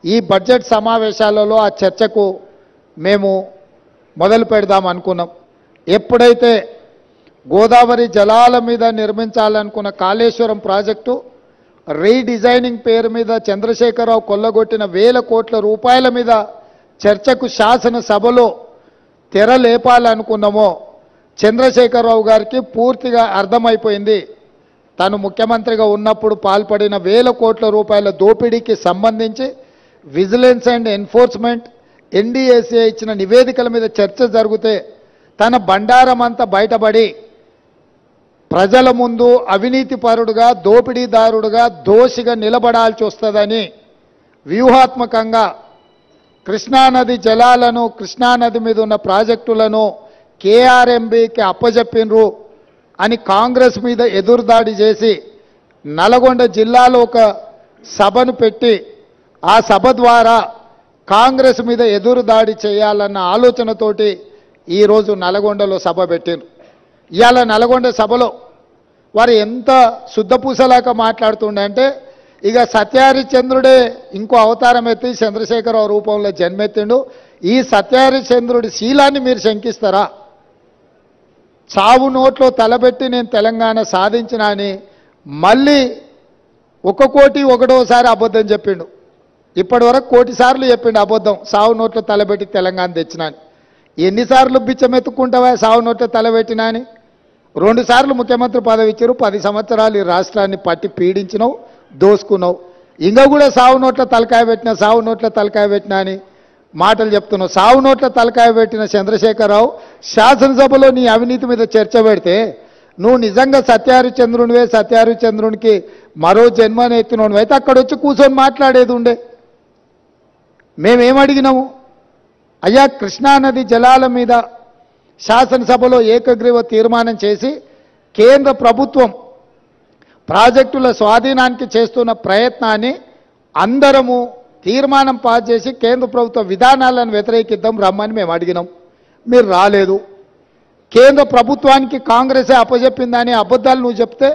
ఈ బడ్జెట్ సమావేశాలలో ఆ చర్చకు మేము మొదలు పెడదాం అనుకున్నాం. ఎప్పుడైతే గోదావరి జలాల మీద నిర్మించాలనుకున్న కాళేశ్వరం ప్రాజెక్టు రీడిజైనింగ్ పేరు మీద చంద్రశేఖరరావు కొల్లగొట్టిన వేల కోట్ల రూపాయల మీద చర్చకు శాసనసభలో తెరలేపాలనుకున్నామో చంద్రశేఖరరావు గారికి పూర్తిగా అర్థమైపోయింది. తాను ముఖ్యమంత్రిగా ఉన్నప్పుడు పాల్పడిన వేల కోట్ల రూపాయల దోపిడీకి సంబంధించి విజిలెన్స్ అండ్ ఎన్ఫోర్స్మెంట్ ఎన్డీఏసీ ఇచ్చిన నివేదికల మీద చర్చ జరిగితే తన బండారం అంతా బయటపడి ప్రజల ముందు అవినీతిపరుడుగా దోపిడీదారుడుగా దోషిగా నిలబడాల్సి వస్తుందని వ్యూహాత్మకంగా కృష్ణానది జలాలను కృష్ణానది మీద ఉన్న ప్రాజెక్టులను కేఆర్ఎంబీకి అప్పజెప్పినరు అని కాంగ్రెస్ మీద ఎదురుదాడి చేసి నల్గొండ జిల్లాలో ఒక సభను పెట్టి ఆ సభ ద్వారా కాంగ్రెస్ మీద ఎదురుదాడి చేయాలన్న ఆలోచనతోటి ఈరోజు నల్గొండలో సభ పెట్టారు. ఇవాళ నల్గొండ సభలో వారు ఎంత శుద్ధపూసలాక మాట్లాడుతుండే అంటే ఇక సత్యహరిశ్చంద్రుడే ఇంకో అవతారం ఎత్తి చంద్రశేఖరరావు రూపంలో జన్మెత్తిండు. ఈ సత్యహరిశ్చంద్రుడి శీలాన్ని మీరు శంకిస్తారా? చావు నోట్లో తలబెట్టి నేను తెలంగాణ సాధించిన అని మళ్ళీ 1 కోటి 1వ అబద్ధం చెప్పిండు. ఇప్పటి వరకు 1 కోటి సార్లు చెప్పిండు అబద్ధం, సావు నోట్లో తలబెట్టి తెలంగాణ తెచ్చినా అని. ఎన్నిసార్లు బిచ్చమెత్తుకుంటావా సావు నోట్లో తలబెట్టినా అని? 2 సార్లు ముఖ్యమంత్రి పదవి ఇచ్చారు. 10 సంవత్సరాలు ఈ రాష్ట్రాన్ని పట్టి పీడించినావు, దోసుకున్నావు. ఇంకా కూడా సావు నోట్ల తలకాయ పెట్టినా సావు నోట్ల తలకాయ పెట్టినా అని మాటలు చెప్తున్నావు. సావు నోట్ల తలకాయ పెట్టిన చంద్రశేఖరరావు శాసనసభలో నీ అవినీతి మీద చర్చ పెడితే నువ్వు నిజంగా సత్యహరిశ్చంద్రునివే, సత్యహరిశ్చంద్రునికి మరో జన్మని ఎత్తినోనివి అయితే అక్కడ వచ్చి కూర్చొని మాట్లాడేది ఉండే. మేమేమడిగినాము? అయ్యా కృష్ణానది జలాల మీద శాసనసభలో ఏకగ్రీవ తీర్మానం చేసి కేంద్ర ప్రభుత్వం ప్రాజెక్టుల స్వాధీనానికి చేస్తున్న ప్రయత్నాన్ని అందరము తీర్మానం పాస్ చేసి కేంద్ర ప్రభుత్వ విధానాలను వ్యతిరేకిద్దాం రమ్మని మేము అడిగినాం. మీరు రాలేదు. కేంద్ర ప్రభుత్వానికి కాంగ్రెసే అప్పచెప్పిందని అబద్ధాలు నువ్వు చెప్తే